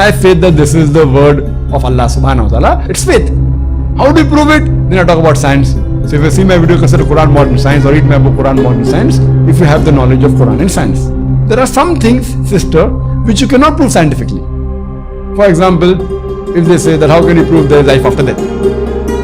I have faith that this is the word of Allah subhanahu wa ta'ala. It's faith. How do you prove it? Then I talk about science. So if you see my video, consider Quran Modern Science, or read my book Quran Modern Science, if you have the knowledge of Quran and science. There are some things, sister, which you cannot prove scientifically. For example, if they say that how can you prove there is life after death?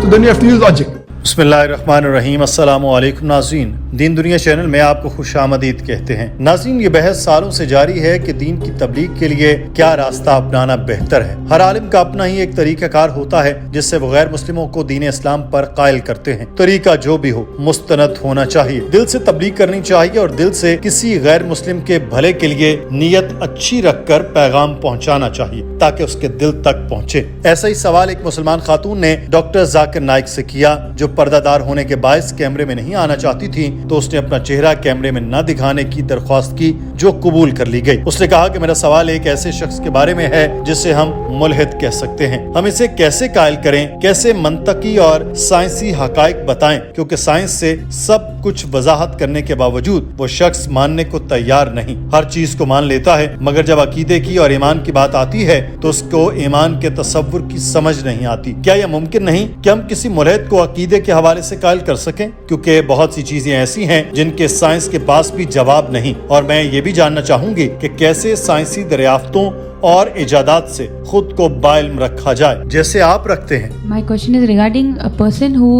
So then you have to use logic. बिस्मिल्लाहिर्रहमानिर्रहीम। अस्सलामु अलैकुम नाज़रीन, दीन दुनिया channel में आपको खुशामदीद कहते हैं। नाज़रीन, ये बहस सालों से जारी है कि दीन की तबलीग के लिए क्या रास्ता अपनाना बेहतर है। हर आलिम का अपना ही एक तरीक़ाकार होता है जिससे वो गैर मुस्लिमों को दीन इस्लाम पर कायल करते हैं। तरीका जो भी हो, मुस्तनद होना चाहिए, दिल से तबलीग करनी चाहिए और दिल से किसी गैर मुस्लिम के भले के लिए नीयत अच्छी रखकर पैगाम पहुँचाना चाहिए ताकि उसके दिल तक पहुँचे। ऐसा ही सवाल एक मुसलमान खातून ने डॉक्टर जाकिर नाइक से किया, जो पर्दादार होने के बायस कैमरे में नहीं आना चाहती थी, तो उसने अपना चेहरा कैमरे में न दिखाने की दरख्वास्त की, जो कबूल कर ली गई। उसने कहा कि मेरा सवाल एक ऐसे शख्स के बारे में है जिसे हम मुल्हिद कह सकते हैं। हम इसे कैसे कायल करें, कैसे मंतकी और साइंसी हकाइक बताएं, क्योंकि साइंस से सब कुछ वजाहत करने के बावजूद वो शख्स मानने को तैयार नहीं। हर चीज को मान लेता है, मगर जब अकीदे की और ईमान की बात आती है तो उसको ईमान के तसव्वुर की समझ नहीं आती। क्या यह मुमकिन नहीं कि हम किसी मुल्हिद को अकीदे के हवाले से कायल कर सकें? क्योंकि बहुत सी चीजें ऐसी हैं जिनके साइंस के पास भी जवाब नहीं। और मैं ये भी जानना चाहूंगी कि कैसे साइंसी दरियाफ्तों और इजादात से खुद को बाइल्म रखा जाए, जैसे आप रखते हैं। My question is regarding a person who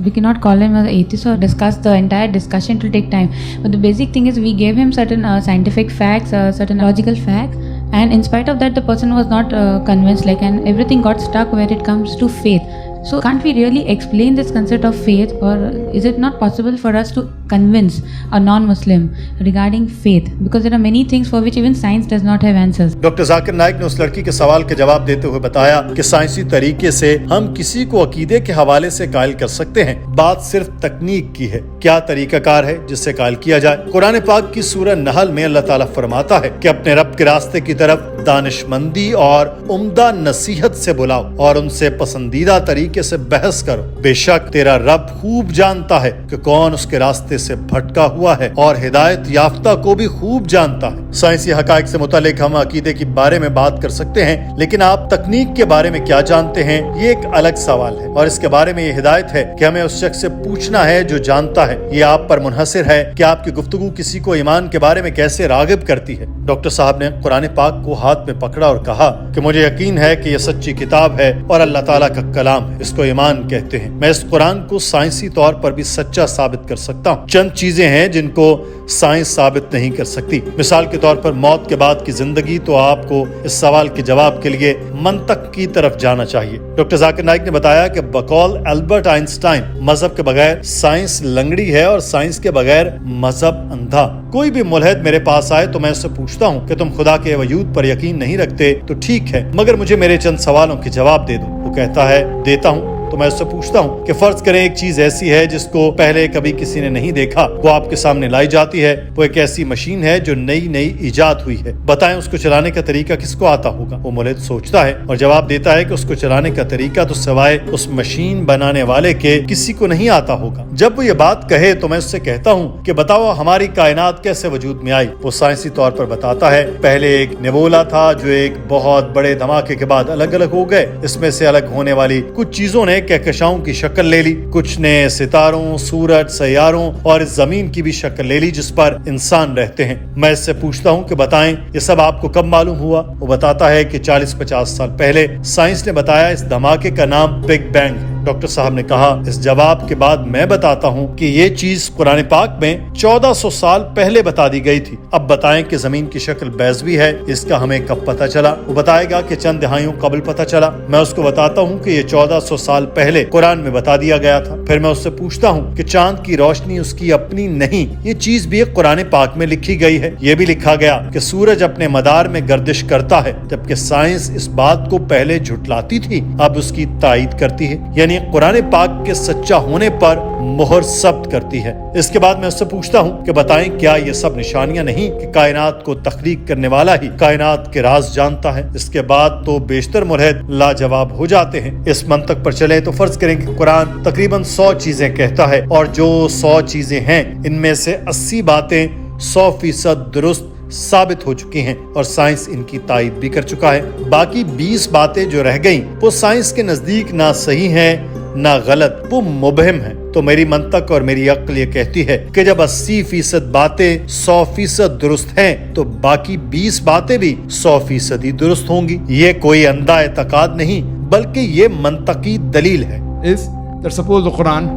we cannot call him as atheist or discuss the entire discussion to take time. But the basic thing is we gave him certain scientific facts, certain logical facts, and in spite of that the person was not convinced, and everything got stuck when it comes to faith. So can't we really explain this concept of faith, or is it not possible for us to convince a non-Muslim regarding faith, because there are many things for which even science does not have answers. Doctor Zakir Naik ने उस लड़की के सवाल के जवाब देते हुए बताया कि साइंसी तरीके से हम किसी को अकीदे के हवाले से कायल कर सकते हैं। बात सिर्फ तकनीक की है। क्या तरीकाकार है जिससे कायल किया जाए? कुरान पाक की सूरह नहल में अल्लाह ताला फरमाता है कि अपने रब के रास्ते की तरफ दानिशमंदी और उम्दा नसीहत से बुलाओ और उनसे पसंदीदा तरीके से बहस करो। बेशक तेरा रब खूब जानता है कि कौन उसके रास्ते से भटका हुआ है और हिदायत याफ्ता को भी खूब जानता है। साइंसी हकाइक से मुतालिक हम अकीदे के बारे में बात कर सकते हैं, लेकिन आप तकनीक के बारे में क्या जानते हैं, ये एक अलग सवाल है। और इसके बारे में ये हिदायत है कि हमें उस शख्स से पूछना है जो जानता है। ये आप पर मुनहसिर है कि आपकी गुफ्तगू किसी को ईमान के बारे में कैसे रागिब करती है। डॉक्टर साहब ने कुरान पाक को हाथ में पकड़ा और कहा कि मुझे यकीन है कि यह सच्ची किताब है और अल्लाह ताला का कलाम है, इसको ईमान कहते हैं। मैं इस कुरान को साइंसी तौर पर भी सच्चा साबित कर सकता हूँ। चंद चीजें हैं जिनको साइंस साबित नहीं कर सकती। मिसाल के तौर पर मौत के बाद की जिंदगी। तो आपको इस सवाल के जवाब के लिए मंतक की तरफ जाना चाहिए। डॉक्टर जाकिर नाइक ने बताया कि बकौल अल्बर्ट आइंस्टाइन, मजहब के बगैर साइंस लंगड़ी है और साइंस के बगैर मजहब अंधा। कोई भी मुल्हिद मेरे पास आए तो मैं उससे पूछता हूँ कि तुम खुदा के वजूद पर यकीन नहीं रखते तो ठीक है, मगर मुझे मेरे चंद सवालों के जवाब दे दो। वो कहता है देता हूँ। तो मैं उससे पूछता हूँ कि फर्ज करें एक चीज ऐसी है जिसको पहले कभी किसी ने नहीं देखा, वो आपके सामने लाई जाती है। वो एक ऐसी मशीन है जो नई नई इजाद हुई है, बताएं उसको चलाने का तरीका किसको आता होगा? वो मुल्हिद सोचता है और जवाब देता है कि उसको चलाने का तरीका तो सिवाय उस मशीन बनाने वाले के किसी को नहीं आता होगा। जब वो ये बात कहे तो मैं उससे कहता हूँ कि बताओ हमारी कायनात कैसे वजूद में आई? वो साइंसी तौर पर बताता है पहले एक नेबुला था जो एक बहुत बड़े धमाके के बाद अलग अलग हो गए। इसमें से अलग होने वाली कुछ चीजों ने कहकशाओं की शक्ल ले ली, कुछ ने सितारों, सूरज, सैयारों और इस जमीन की भी शक्ल ले ली जिस पर इंसान रहते हैं। मैं इससे पूछता हूँ कि बताएं ये सब आपको कब मालूम हुआ? वो बताता है कि 40-50 साल पहले साइंस ने बताया इस धमाके का नाम बिग बैंग है। डॉक्टर साहब ने कहा इस जवाब के बाद मैं बताता हूँ कि ये चीज कुरान पाक में 1400 साल पहले बता दी गई थी। अब बताएं कि जमीन की शक्ल बैज़वी है, इसका हमें कब पता चला? वो बताएगा कि चंद दहाइयों कबल पता चला। मैं उसको बताता हूँ कि ये 1400 साल पहले कुरान में बता दिया गया था। फिर मैं उससे पूछता हूँ कि चांद की रोशनी उसकी अपनी नहीं, ये चीज भी कुरान पाक में लिखी गई है। ये भी लिखा गया कि सूरज अपने मदार में गर्दिश करता है, जबकि साइंस इस बात को पहले झुटलाती थी, अब उसकी तायीद करती है, यानी कुरान पाक के सच्चा होने पर मोहर सब्त करती है। इसके बाद मैं उससे पूछता हूँ कि बताएं क्या ये सब निशानियां नहीं कि कायनात को तख्लीक करने वाला ही कायनात के राज जानता है? इसके बाद तो बेशतर मुल्हिद लाजवाब हो जाते हैं। इस मंतक पर चले तो फर्ज करें कि कुरान तकरीबन 100 चीजें कहता है और जो 100 चीजें हैं इनमें से 80 बातें 100% दुरुस्त साबित हो चुकी हैं और साइंस इनकी तायद भी कर चुका है। बाकी 20 बातें जो रह गईं वो साइंस के नजदीक ना सही हैं ना गलत, वो मुबहम है। तो मेरी मंतक और मेरी अक्ल ये कहती है कि जब 80% बातें 100% दुरुस्त हैं तो बाकी 20 बातें भी 100% ही दुरुस्त होंगी। ये कोई अंधा एतकाद नहीं बल्कि ये मंतकी दलील है। Is that suppose the Quran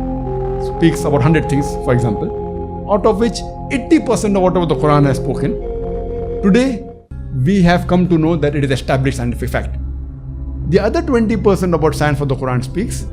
speaks about 100 things, for example, out of which 80% of whatever the Quran has spoken, today we have come to know that it is established scientific fact. The other 20% about science what the Quran speaks,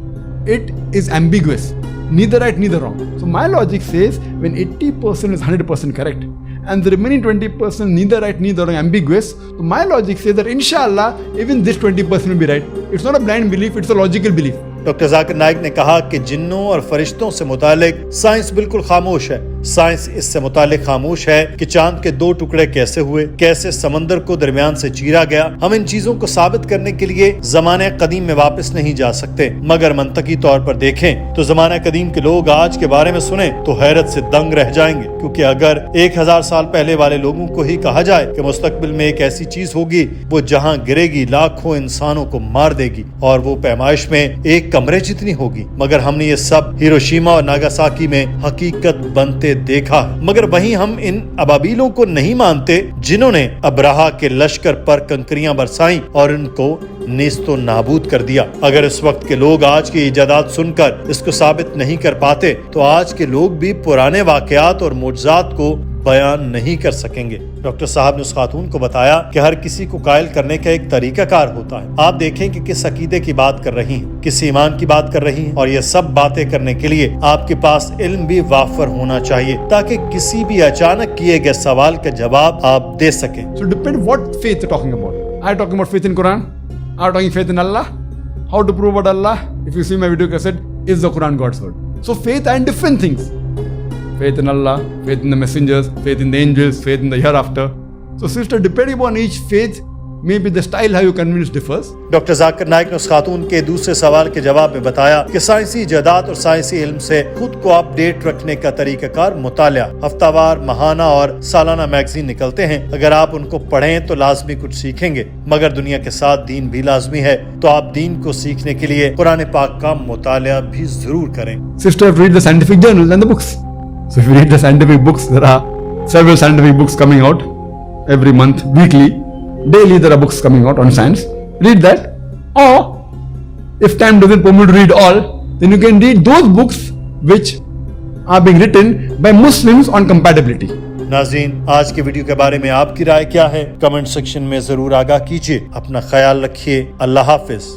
it is ambiguous, neither right, neither wrong. So my logic says when 80% is 100% correct and the remaining 20% neither right, neither wrong, ambiguous, so my logic says that inshallah even this 20% will be right. It's not a blind belief, it's a logical belief. Doctor Zakir Naik ने कहा कि जिन्नों और फरिश्तों से मुतालिक science बिल्कुल खामोश है। साइंस इससे मुतालिक खामोश है कि चांद के 2 टुकड़े कैसे हुए, कैसे समंदर को दरमियान से चीरा गया। हम इन चीजों को साबित करने के लिए ज़माने कदीम में वापस नहीं जा सकते, मगर मंतकी तौर पर देखें तो ज़माने कदीम के लोग आज के बारे में सुने तो हैरत से दंग रह जाएंगे, क्योंकि अगर 1000 साल पहले वाले लोगों को ही कहा जाए कि मुस्तकबिल में एक ऐसी चीज होगी वो जहाँ गिरेगी लाखों इंसानों को मार देगी और वो पैमाइश में एक कमरे जितनी होगी, मगर हमने ये सब हिरोशिमा और नागासाकी में हकीकत बनते देखा है। मगर वहीं हम इन अबाबीलों को नहीं मानते जिन्होंने अब्राहा के लश्कर पर कंकरियां बरसाई और उनको नेस्तो नाबूद कर दिया। अगर इस वक्त के लोग आज की इजादात सुनकर इसको साबित नहीं कर पाते तो आज के लोग भी पुराने वाकयात और मुअज्जात को बयान नहीं कर सकेंगे। डॉक्टर साहब ने उस खातून को बताया कि हर किसी को कायल करने का एक तरीकाकार होता है। आप देखें कि किस अकीदे की बात कर रही हैं, किस ईमान की बात कर रही हैं, और ये सब बातें करने के लिए आपके पास इल्म भी वाफर होना चाहिए ताकि किसी भी अचानक किए गए सवाल का जवाब आप दे सकें। So depend what faith you're talking about. Are you talking about faith in Quran? Are you talking faith in Allah? How to prove about Allah? If you see my video cassette, is the Quran God's word? So faith and different things. Faith in Allah, faith in the messengers, faith in the angels, faith in the hereafter. So sister, depending upon each faith, maybe the style how you convince differs. Doctor Zakir Naik ने उस खातून के दूसरे सवाल के जवाब में बताया कि साइंसी इजादात और साइंसी इल्म से खुद को अपडेट रखने का तरीकाकार मुतालिया, हफ्तावार, माहाना और सालाना मैगजीन निकलते हैं। अगर आप उनको पढ़ें तो लाजमी कुछ सीखेंगे, मगर दुनिया के साथ दीन भी लाजमी है, तो आप दीन को सीखने के लिए कुरान पाक का मुतालिया भी जरूर करें। Sister, read the scientific journals and the books. So if you read the scientific books, there are several scientific books coming out every month, weekly, daily there are books coming out on science. Read that. Or if time doesn't permit to read all, then you can read those books which are being written by Muslims on compatibility. नाज़रीन, आज के video के बारे में आपकी राय क्या है? Comment section में जरूर आगाह कीजिए। अपना ख्याल रखिए। अल्लाह हाफिज।